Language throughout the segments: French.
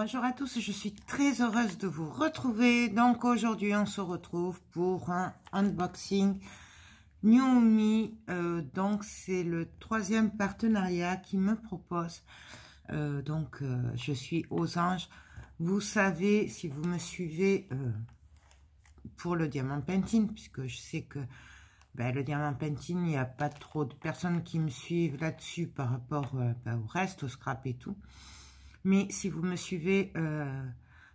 Bonjour à tous, je suis très heureuse de vous retrouver. Donc aujourd'hui on se retrouve pour un unboxing New Me. Donc c'est le 3e partenariat qu'il me propose. Je suis aux anges. Vous savez, si vous me suivez pour le diamant painting, puisque je sais que le diamant painting, il n'y a pas trop de personnes qui me suivent là-dessus par rapport au reste, au scrap et tout. Mais si vous me suivez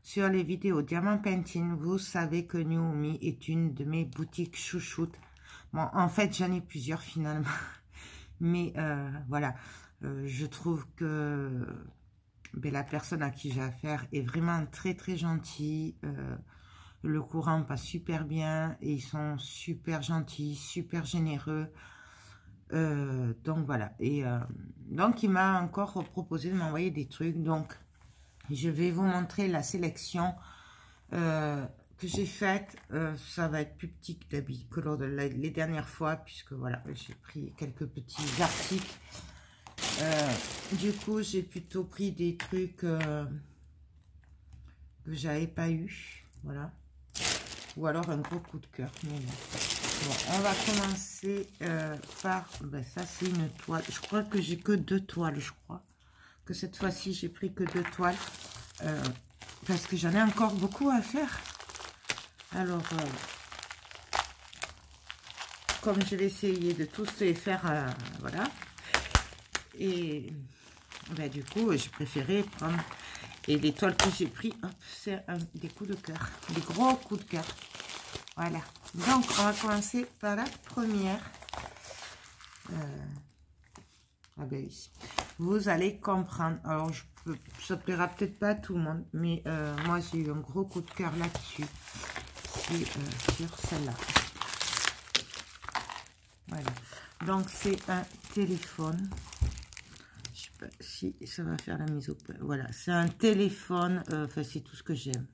sur les vidéos Diamant Painting, vous savez que New Me est une de mes boutiques chouchoutes. Bon, en fait, j'en ai plusieurs finalement. Mais voilà, je trouve que la personne à qui j'ai affaire est vraiment très très gentille. Le courant passe super bien et ils sont super gentils, super généreux. Donc voilà, et donc il m'a encore proposé de m'envoyer des trucs. Donc je vais vous montrer la sélection que j'ai faite. Ça va être plus petit que lors de les dernières fois, puisque voilà, j'ai pris quelques petits articles. Du coup j'ai plutôt pris des trucs que j'avais pas eu, voilà, ou alors un gros coup de cœur. Mais bon, on va commencer par... ça, c'est une toile. Je crois que j'ai que 2 toiles, je crois. Que cette fois-ci, j'ai pris que 2 toiles. Parce que j'en ai encore beaucoup à faire. Alors, comme je vais essayer de tous les faire, voilà. Et du coup, j'ai préféré prendre... Et les toiles que j'ai pris, c'est des coups de cœur. Des gros coups de cœur. Voilà. Donc, on va commencer par la première. Oui. Vous allez comprendre. Alors, ça plaira peut-être pas à tout le monde, mais moi, j'ai eu un gros coup de cœur là-dessus. C'est sur celle-là. Voilà. Donc, c'est un téléphone. Je sais pas si ça va faire la mise au point. Voilà. C'est un téléphone. Enfin, c'est tout ce que j'aime.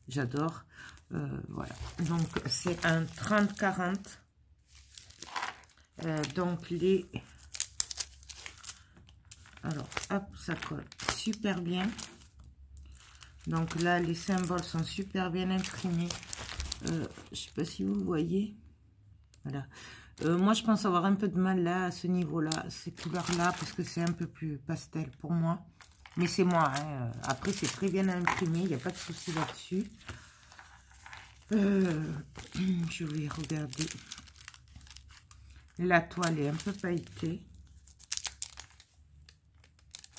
J'adore. Voilà, donc c'est un 30-40. Donc alors hop, ça colle super bien. Donc là les symboles sont super bien imprimés. Je sais pas si vous voyez, voilà. Moi je pense avoir un peu de mal là à ce niveau là, ces couleurs là, parce que c'est un peu plus pastel pour moi, mais c'est moi, hein. Après c'est très bien imprimé, il n'y a pas de souci là-dessus. Je vais regarder. La toile est un peu pailletée.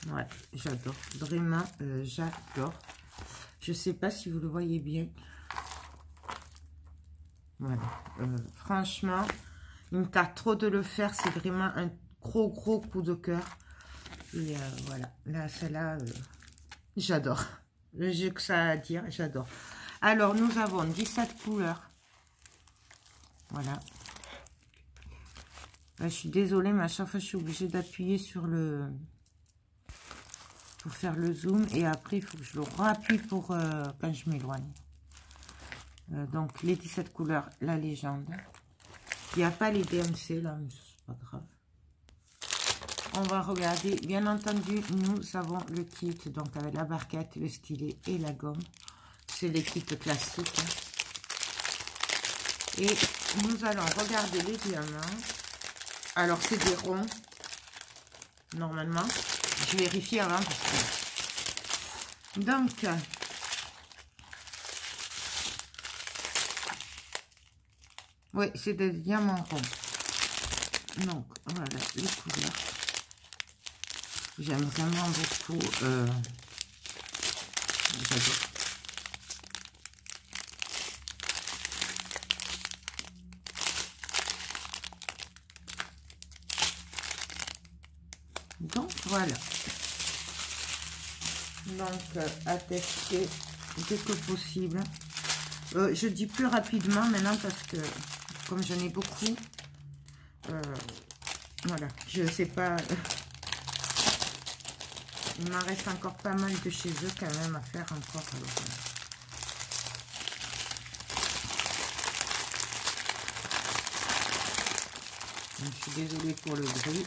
Ouais, j'adore. Vraiment, j'adore. Je sais pas si vous le voyez bien. Voilà. Franchement, il me tarde trop de le faire. C'est vraiment un gros coup de cœur. Et voilà. Là, celle-là, j'adore. J'ai que ça à dire. J'adore. Alors, nous avons 17 couleurs. Voilà. Je suis désolée, mais à chaque fois, je suis obligée d'appuyer sur le... pour faire le zoom. Et après, il faut que je le rappuie pour quand je m'éloigne. Donc, les 17 couleurs, la légende. Il n'y a pas les DMC, là, mais c'est pas grave. On va regarder. Bien entendu, nous avons le kit, donc avec la barquette, le stylet et la gomme. C'est les kits classiques. Hein. Et nous allons regarder les diamants. Alors, c'est des ronds. Normalement. Je vérifie avant. Parce que... Donc, oui, c'est des diamants ronds. Donc, voilà les couleurs. J'aime vraiment beaucoup. J'adore. Donc voilà. Donc à tester dès que possible. Je dis plus rapidement maintenant parce que comme j'en ai beaucoup, voilà, je sais pas. Il m'en reste encore pas mal de chez eux quand même à faire encore. Alors, je suis désolée pour le bruit.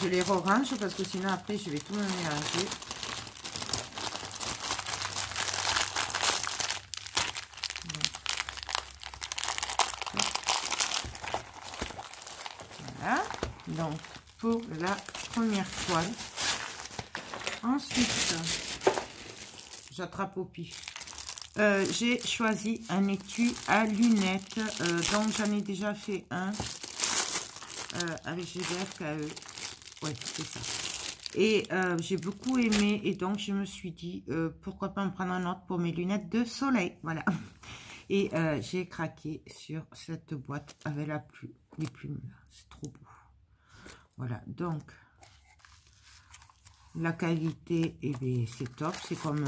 je les range parce que sinon après je vais tout me mélanger. Voilà, donc pour la première toile. Ensuite, j'attrape au pif. J'ai choisi un étui à lunettes, donc j'en ai déjà fait un avec GDF KE. Ouais, c'est ça. Et j'ai beaucoup aimé, et donc je me suis dit pourquoi pas en prendre un autre pour mes lunettes de soleil. Voilà. Et j'ai craqué sur cette boîte avec les plumes. C'est trop beau. Voilà, donc la qualité, eh bien, c'est top. C'est comme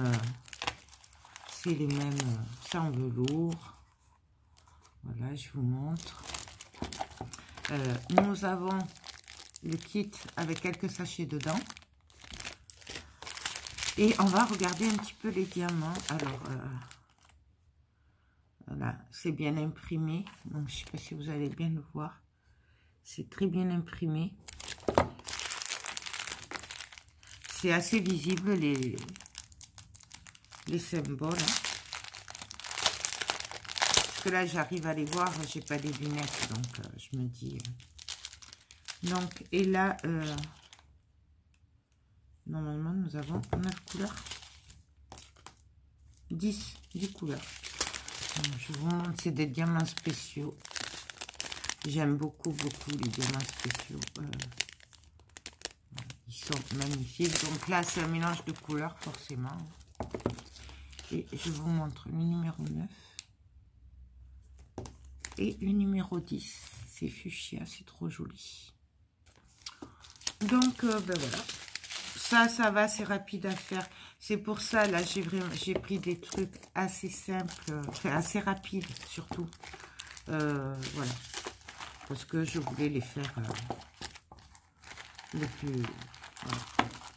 c'est les mêmes, c'est en velours. Voilà, je vous montre. Nous avons le kit avec quelques sachets dedans. Et on va regarder un petit peu les diamants. Alors, voilà, c'est bien imprimé. Donc, je ne sais pas si vous allez bien le voir. C'est très bien imprimé. C'est assez visible les symboles. Hein. Parce que là, j'arrive à les voir. J'ai pas des lunettes. Donc, je me dis... Donc, et là... normalement, nous avons 9 couleurs. 10 couleurs. Donc, je vous montre, c'est des diamants spéciaux. J'aime beaucoup les diamants spéciaux. Ils sont magnifiques. Donc là, c'est un mélange de couleurs, forcément. Et je vous montre le numéro 9. Et le numéro 10. C'est fuchsia, c'est trop joli. Donc, ben voilà. Ça va, c'est rapide à faire. C'est pour ça, là, j'ai pris des trucs assez simples, enfin, assez rapides, surtout. Voilà. Parce que je voulais les faire le plus... Voilà.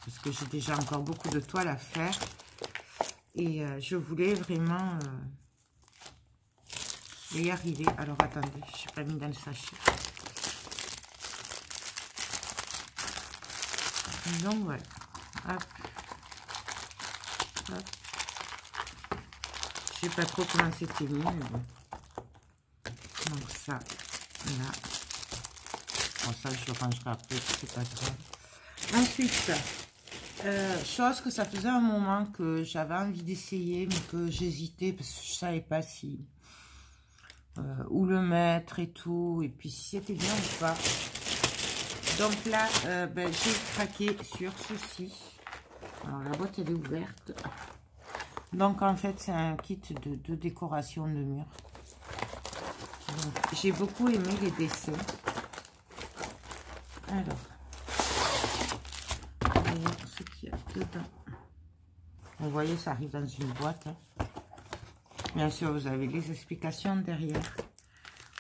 Parce que j'ai déjà encore beaucoup de toiles à faire. Et je voulais vraiment y arriver. Alors, attendez, je n'ai pas mis dans le sachet. Donc, voilà. Hop. Hop. Je sais pas trop comment c'était mis, mais bon. Donc ça, là. Bon, ça, je le rangerai après, c'est pas grave. Ensuite, chose que ça faisait un moment que j'avais envie d'essayer, mais que j'hésitais, parce que je savais pas si... où le mettre et tout, et puis si c'était bien ou pas. Donc là, ben, j'ai craqué sur ceci. Alors, la boîte, elle est ouverte. Donc, en fait, c'est un kit de décoration de mur. J'ai beaucoup aimé les dessins. Alors, voyons ce qu'il y a dedans. Vous voyez, ça arrive dans une boîte. Hein. Bien sûr, vous avez les explications derrière.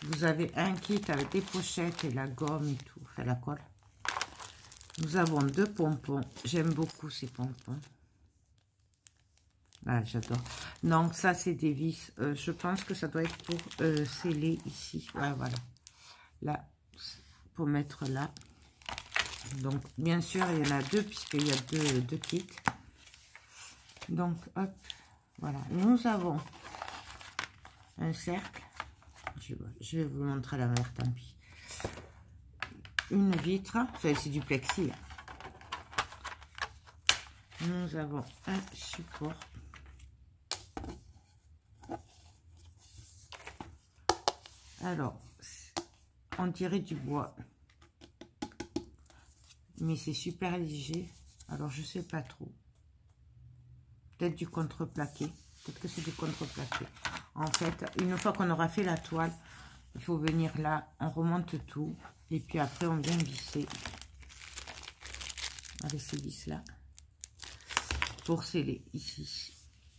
Vous avez un kit avec des pochettes et la gomme et tout. Enfin, la colle. Nous avons 2 pompons. J'aime beaucoup ces pompons. Ah, j'adore. Donc, ça, c'est des vis. Je pense que ça doit être pour sceller ici. Ouais, voilà. Là, pour mettre là. Donc, bien sûr, il y en a 2, puisqu'il y a deux kits. Donc, hop. Voilà. Nous avons un cercle. Je vais vous montrer la mer, tant pis. Une vitre. Enfin, c'est du plexi. Là. Nous avons un support. Alors, on dirait du bois. Mais c'est super léger. Alors, je sais pas trop. Peut-être du contreplaqué. Peut-être que c'est du contreplaqué. En fait, une fois qu'on aura fait la toile, il faut venir là, on remonte tout. Et puis après, on vient visser. Avec ces vis-là. Pour sceller ici.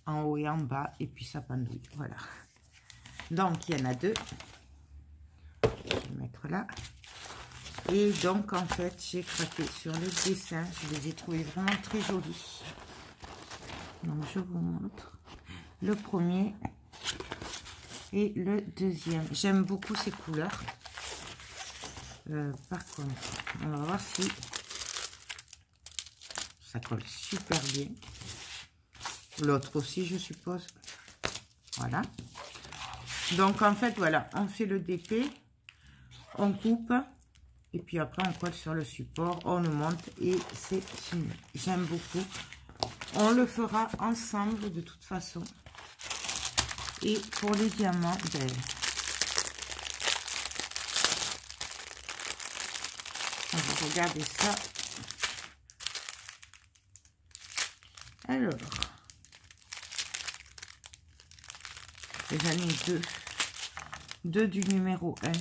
En haut et en bas. Et puis ça pendouille. Voilà. Donc, il y en a 2. Je vais mettre là. Et donc, en fait, j'ai craqué sur les dessins. Je les ai trouvés vraiment très jolis. Donc, je vous montre le premier et le deuxième. J'aime beaucoup ces couleurs. Par contre, on va voir si ça colle super bien. L'autre aussi, je suppose. Voilà. Donc, en fait, voilà, on fait le DP, on coupe, et puis après, on colle sur le support, on le monte, et c'est fini. J'aime beaucoup. On le fera ensemble, de toute façon. Et pour les diamants, ben, on va regarder ça. Alors, j'en ai deux du numéro 1.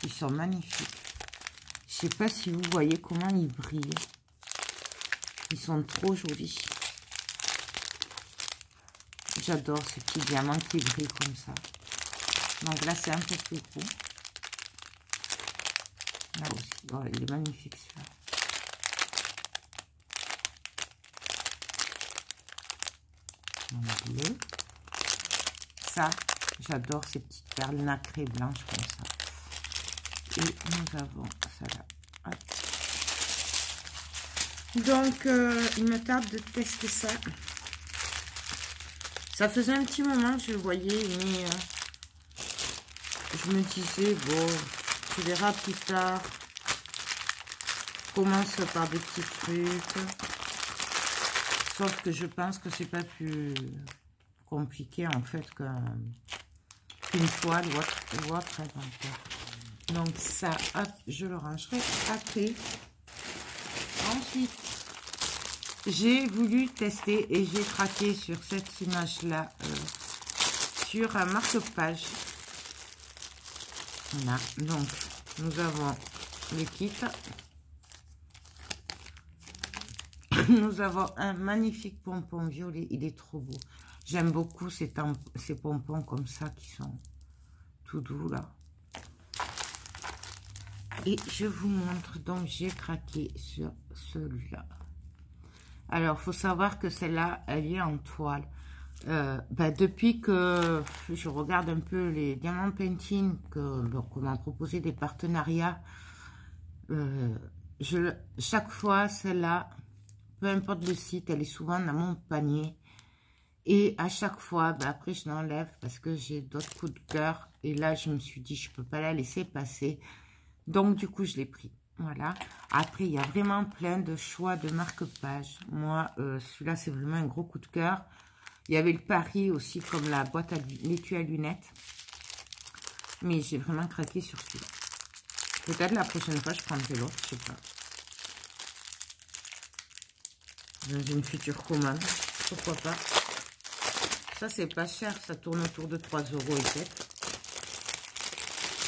Ils sont magnifiques. Je sais pas si vous voyez comment ils brillent. Ils sont trop jolis. J'adore ce petit diamant qui brille comme ça. Donc là, c'est un peu plus gros. Là aussi, oh, il est magnifique celui-là. Bleu. Ça, j'adore ces petites perles nacrées blanches comme ça. Et nous avons ça là. Hop. Donc, il me tarde de tester ça. Ça faisait un petit moment que je le voyais, mais je me disais, bon, tu verras plus tard. Commence par des petits trucs. Sauf que je pense que c'est pas plus compliqué en fait qu'une toile ou autre inventaire. Donc ça, hop, je le rangerai après. Ensuite, j'ai voulu tester et j'ai craqué sur cette image-là sur un marque-page. Voilà, donc nous avons le kit. Nous avons un magnifique pompon violet, il est trop beau. J'aime beaucoup ces pompons comme ça qui sont tout doux là. Et je vous montre, donc j'ai craqué sur celui-là. Alors, il faut savoir que celle-là, elle est en toile. Depuis que je regarde un peu les diamants painting, qu'on m'a proposé des partenariats, chaque fois, celle-là, peu importe le site, elle est souvent dans mon panier. Et à chaque fois, après, je l'enlève parce que j'ai d'autres coups de cœur. Et là, je me suis dit, je ne peux pas la laisser passer. Donc, du coup, je l'ai pris. Voilà. Après, il y a vraiment plein de choix de marque-page. Moi, celui-là, c'est vraiment un gros coup de cœur. Il y avait le Paris aussi, comme la boîte à l'étui à lunettes. Mais j'ai vraiment craqué sur celui-là. Peut-être la prochaine fois, je prendrai l'autre, je sais pas. Dans une future commande, pourquoi pas. Ça, c'est pas cher, ça tourne autour de 3 € et quelques.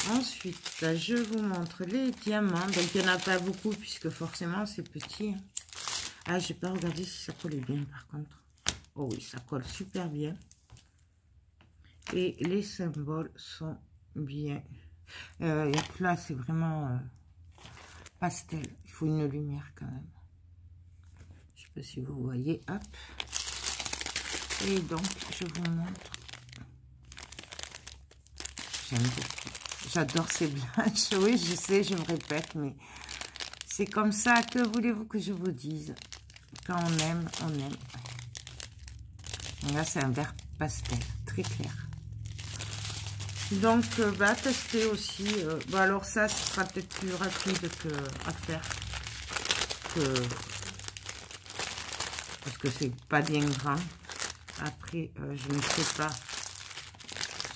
Ensuite, là, je vous montre les diamants. Donc, il n'y en a pas beaucoup, puisque forcément, c'est petit. Ah, j'ai pas regardé si ça collait bien, par contre. Oh oui, ça colle super bien. Et les symboles sont bien. Et là, c'est vraiment pastel. Il faut une lumière, quand même. Je sais pas si vous voyez, hop. Et donc, je vous montre. J'aime beaucoup. J'adore ces blanches. Oui, je sais, je me répète, mais c'est comme ça. Que voulez-vous que je vous dise? Quand on aime, on aime. Et là, c'est un vert pastel, très clair. Donc, tester aussi. Alors ça, ce sera peut-être plus rapide à faire. Parce que c'est pas bien grand. Après, je ne sais pas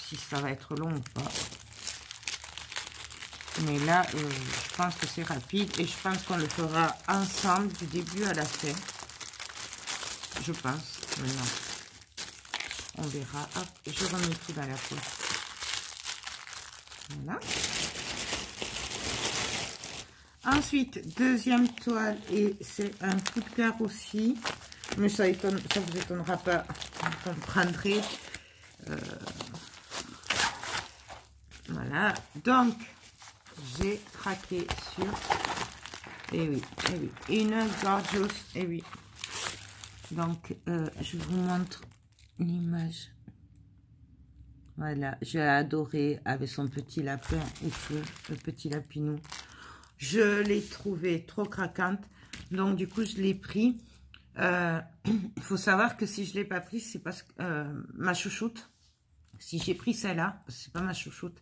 si ça va être long ou pas. Mais là, je pense que c'est rapide. Et je pense qu'on le fera ensemble du début à la fin. Je pense. Maintenant, on verra. Hop, je remets tout dans la poche. Voilà. Ensuite, deuxième toile. Et c'est un coup de cœur aussi. Mais ça vous étonnera pas. Vous comprendrez. Voilà. Donc, j'ai craqué sur... Et oui, une gorgeous. Et oui. Donc, je vous montre l'image. Voilà, j'ai adoré avec son petit lapin au feu, le petit lapinou. Je l'ai trouvé trop craquante. Donc, du coup, je l'ai pris. Il faut savoir que si je ne l'ai pas prise, c'est parce que ma chouchoute, si j'ai pris celle-là, c'est pas ma chouchoute,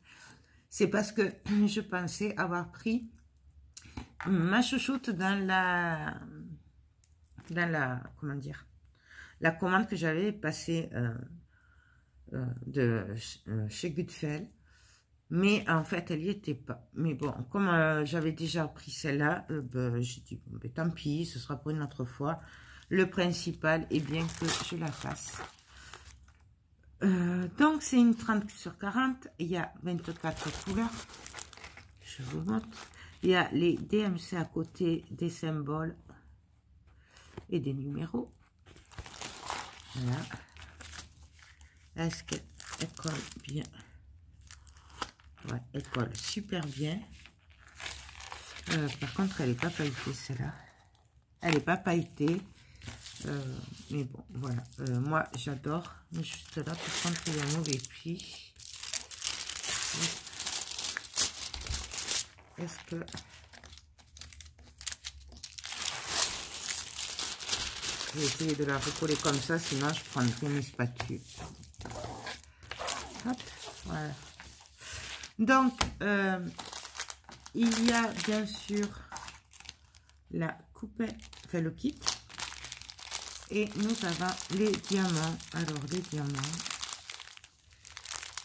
c'est parce que je pensais avoir pris ma chouchoute dans la comment dire, la commande que j'avais passée chez Goodfellow. Mais en fait, elle n'y était pas. Mais bon, comme j'avais déjà pris celle-là, ben, j'ai dit, bon, ben, tant pis, ce sera pour une autre fois. Le principal est bien que je la fasse. Donc, c'est une 30 sur 40. Il y a 24 couleurs. Je vous montre. Il y a les DMC à côté, des symboles et des numéros. Voilà. Est-ce qu'elle colle bien? Ouais, elle colle super bien. Par contre, elle n'est pas pailletée, celle-là. Elle n'est pas pailletée. Mais bon, voilà. Moi, j'adore. Juste là, par contre, il y a un mauvais prix. Est-ce que... Je vais essayer de la recoller comme ça, sinon je prendrai mes spatules. Hop, voilà. Donc, il y a bien sûr la coupette, enfin le kit. Et nous avons les diamants. Alors, les diamants.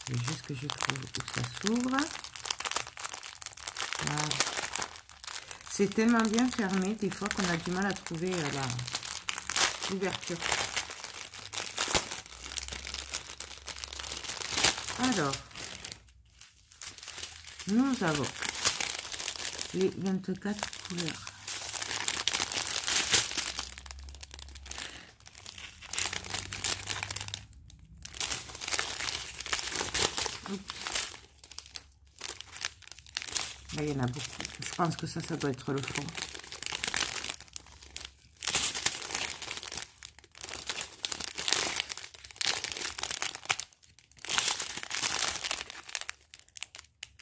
C'est juste que je trouve où ça s'ouvre. Voilà. C'est tellement bien fermé, des fois qu'on a du mal à trouver l'ouverture. Alors, nous avons les 24 couleurs. Là, il y en a beaucoup. Je pense que ça doit être le fond.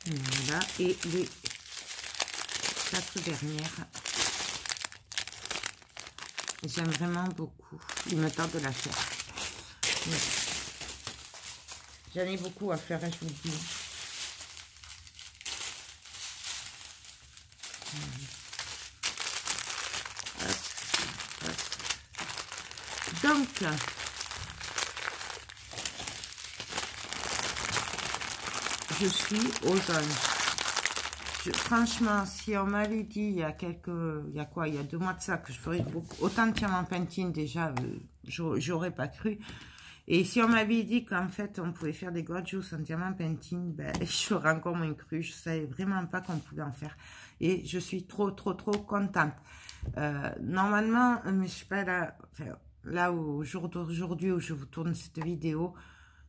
Voilà. Et les 4 dernières. J'aime vraiment beaucoup. Il me tarde de la faire. J'en ai beaucoup à faire, je vous dis. Donc, je suis aux anges. Franchement, si on m'avait dit il y a il y a 2 mois de ça, que je ferais autant de diamants pentine, déjà, j'aurais pas cru. Et si on m'avait dit qu'en fait, on pouvait faire des gorgeous en diamant pentine, ben, j'aurais encore moins cru. Je savais vraiment pas qu'on pouvait en faire. Et je suis trop contente. Normalement, mais je sais pas, là au jour d'aujourd'hui où je vous tourne cette vidéo,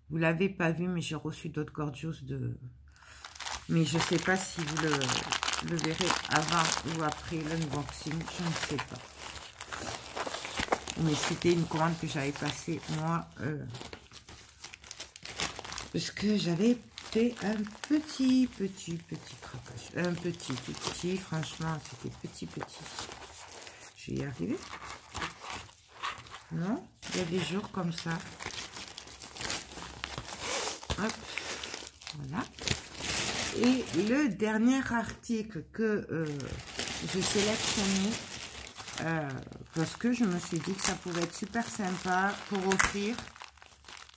vous l'avez pas vu, mais j'ai reçu d'autres gorgeous de... Mais je sais pas si vous le verrez avant ou après l'unboxing, je ne sais pas. Mais c'était une commande que j'avais passée, moi, parce que j'avais fait un petit craquage. Un petit, franchement, c'était petit. Je vais y arriver. Non, il y a des jours comme ça. Hop, voilà. Et le dernier article que j'ai sélectionné, parce que je me suis dit que ça pouvait être super sympa pour offrir,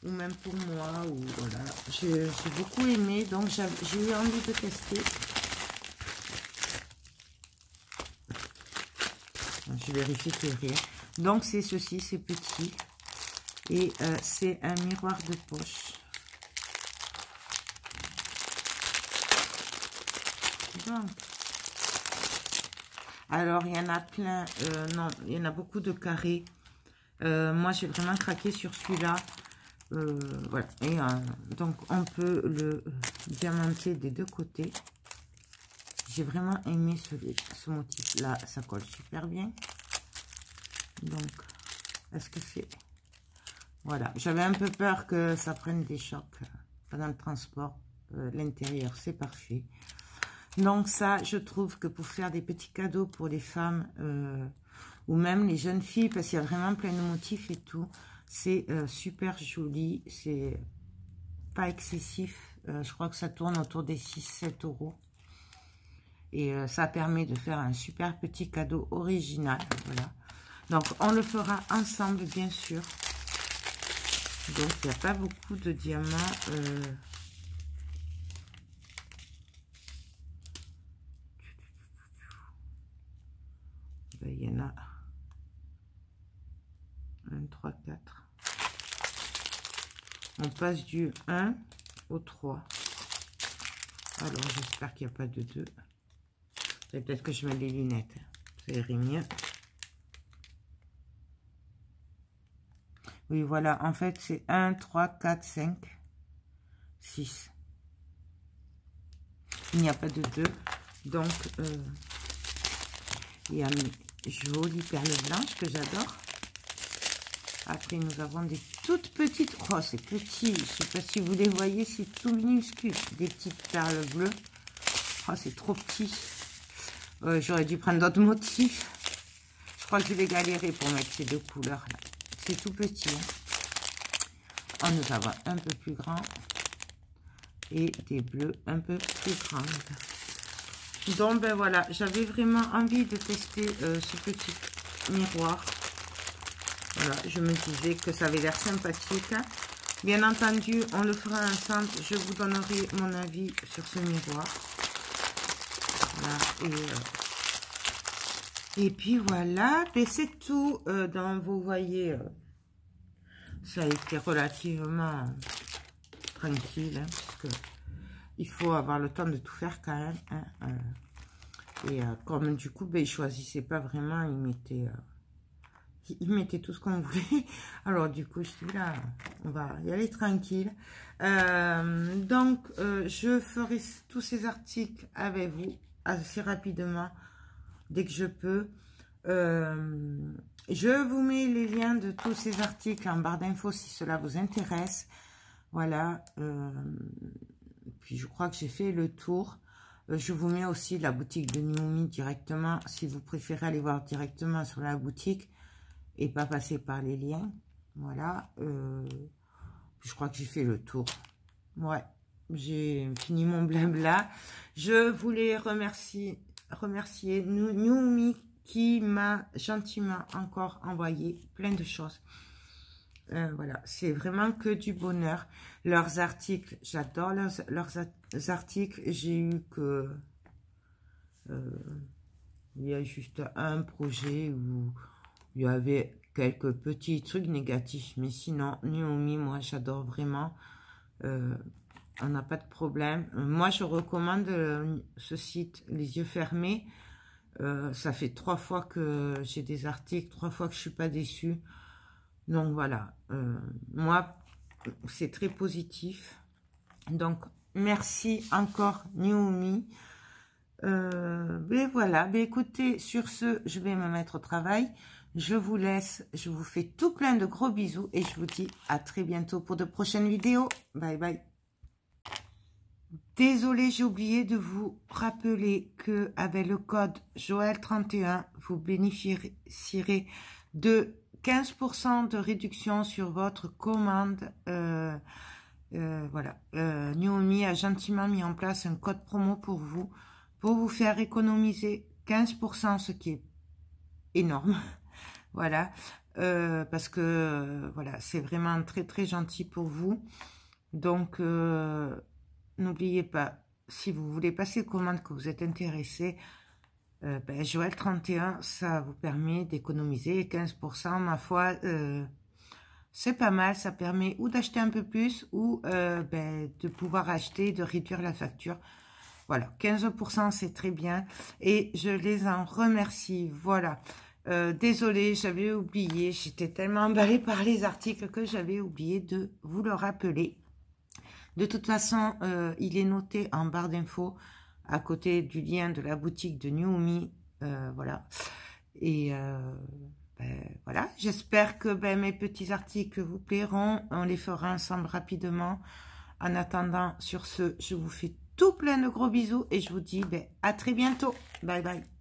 ou même pour moi, ou voilà. J'ai beaucoup aimé, donc j'ai eu envie de tester. Je vérifie qu'il n'y a rien. Donc c'est ceci, c'est petit. Et c'est un miroir de poche. Donc, alors il y en a plein, non, il y en a beaucoup de carrés. Moi j'ai vraiment craqué sur celui-là. Voilà, et donc on peut le diamanter des deux côtés. J'ai vraiment aimé ce motif là, ça colle super bien. Donc, est-ce que c'est... Voilà, j'avais un peu peur que ça prenne des chocs pendant le transport. L'intérieur, c'est parfait. Donc ça, je trouve que pour faire des petits cadeaux pour les femmes, ou même les jeunes filles, parce qu'il y a vraiment plein de motifs et tout. C'est super joli, c'est pas excessif. Je crois que ça tourne autour des 6-7 euros. Et ça permet de faire un super petit cadeau original. Voilà. Donc, on le fera ensemble, bien sûr. Donc, il n'y a pas beaucoup de diamants. Il y en a 1, 3, 4. On passe du 1 au 3. Alors, j'espère qu'il n'y a pas de 2. C'est peut-être que je mets les lunettes. Ça irait mieux. Oui, voilà. En fait, c'est 1, 3, 4, 5, 6. Il n'y a pas de 2. Donc, il y a mes jolies perles blanches que j'adore. Après, nous avons des toutes petites... Oh, c'est petit. Je ne sais pas si vous les voyez, c'est tout minuscule. Des petites perles bleues. Oh, c'est trop petit. J'aurais dû prendre d'autres motifs. Je crois que je vais galérer pour mettre ces deux couleurs-là. C'est tout petit. Hein. Oh, nous avons un peu plus grand. Et des bleus un peu plus grandes. Donc, ben voilà. J'avais vraiment envie de tester ce petit miroir. Voilà, je me disais que ça avait l'air sympathique. Hein. Bien entendu, on le fera ensemble. Je vous donnerai mon avis sur ce miroir. Voilà, et puis voilà, c'est tout. Donc, vous voyez, ça a été relativement tranquille, hein, parce que il faut avoir le temps de tout faire quand même. Hein, et comme du coup, il choisissait pas vraiment, il mettait tout ce qu'on voulait. Alors du coup, je dis là, on va y aller tranquille. Donc, je ferai tous ces articles avec vous assez rapidement, dès que je peux. Je vous mets les liens de tous ces articles en barre d'infos si cela vous intéresse. Voilà. Puis je crois que j'ai fait le tour. Je vous mets aussi la boutique de Nioumi directement, si vous préférez aller voir directement sur la boutique et pas passer par les liens. Voilà. Je crois que j'ai fait le tour. Ouais. J'ai fini mon blabla. Je voulais remercier Nioumi qui m'a gentiment encore envoyé plein de choses. Voilà, c'est vraiment que du bonheur. Leurs articles, j'adore leurs articles. J'ai eu que... il y a juste un projet où il y avait quelques petits trucs négatifs. Mais sinon, Nioumi, moi, j'adore vraiment. On n'a pas de problème. Moi, je recommande ce site Les Yeux Fermés. Ça fait 3 fois que j'ai des articles, 3 fois que je suis pas déçue. Donc voilà, moi, c'est très positif. Donc, merci encore Nioumi. Ben voilà, ben écoutez, sur ce, je vais me mettre au travail. Je vous laisse, je vous fais tout plein de gros bisous et je vous dis à très bientôt pour de prochaines vidéos. Bye bye. Désolée, j'ai oublié de vous rappeler que avec le code Joël31, vous bénéficierez de 15% de réduction sur votre commande. Voilà, Nioumi a gentiment mis en place un code promo pour vous faire économiser 15%, ce qui est énorme. Voilà, parce que voilà, c'est vraiment très très gentil pour vous. Donc, n'oubliez pas, si vous voulez passer commande, que vous êtes intéressé, Joël31, ça vous permet d'économiser 15%. Ma foi, c'est pas mal. Ça permet ou d'acheter un peu plus ou de pouvoir acheter, de réduire la facture. Voilà, 15%, c'est très bien. Et je les en remercie. Voilà. Désolée, j'avais oublié. J'étais tellement emballée par les articles que j'avais oublié de vous le rappeler. De toute façon, il est noté en barre d'infos à côté du lien de la boutique de Nioumi. Voilà. Et voilà. J'espère que mes petits articles vous plairont. On les fera ensemble rapidement. En attendant, sur ce, je vous fais tout plein de gros bisous et je vous dis à très bientôt. Bye bye.